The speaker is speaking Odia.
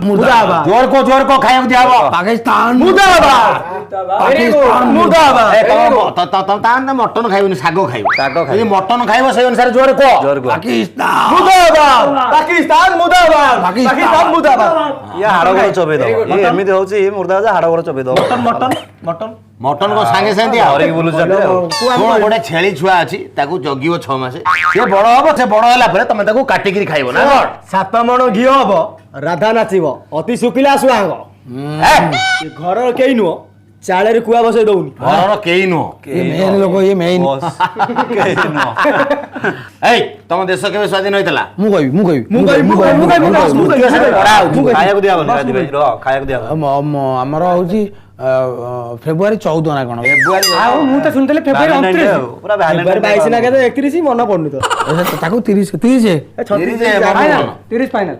मुर्दाबाद जोर को खाइବାକୁ ଦିଆହବ पाकिस्तान मुर्दाबाद पाकिस्तान मुर्दाबाद ତମ ମଟନ ଖାଇବନି ଶାଗ ଖାଇବ ଯଦି ମଟନ ଖାଇବ ସେଇ ଅନୁସାରେ ଜୋରେ କହ पाकिस्तान मुर्दाबाद पाकिस्तान मुर्दाबाद पाकिस्तान मुर्दाबाद ଇଏ ହାଡ଼ ଗୋଡ଼ ଚୋବେଇ ଦବ ଇଏ ଏମିତି ହଉଛି ମୁର୍ଦାବାଦ ହାଡ଼ ଗୋଡ଼ ଚୋବେଇ ଦବ ମଟନ କଣ ସାଙ୍ଗେ ସାଙ୍ଗେ ଧରିକି ବୁଲୁଛି ଗୋଟେ ଛେଳି ଛୁଆ ଅଛି ତାକୁ ଜଗିବ 6 ମାସ ସେ ବଡ ହବ ସେ ବଡ ହେଲା ପରେ ତମେ ତାକୁ କାଟିକିରି ଖାଇବ ନା 7 ମଣ ଘିଅ ହବ ରାଧା ନାଚିବ ଅତି ଶୁଖିଲା ସୁହାଗ ଘର କେହି ନୁହଁ ଚାଳରେ କୁଆ ବସେଇ ଦଉନି ଘରର କେହି ନୁହଁ ये मेन लोग ये मेन ଏଇ ତମ ଦେଶ କେବେ ସ୍ୱାଧୀନ ହେଇଥିଲା ମୁଁ କହିବି ଖାଇବାକୁ ଦିଆହବନି ରାଜି ଭାଇ ରହ ଖାଇବାକୁ ଦିଆହବ ଆମର ହଉଛି ଫେବୃଆରୀ 14 ନା କଣ ଆଉ ମୁଁ ତ ଶୁଣିଥିଲି ଫେବୃଆରୀ 29 ପୁରା ଫେବୃଆରୀ 22 ନା କେତେ 31 ମନେ ପଡୁନି ତ ତାକୁ 30 30 ଫାଇନାଲ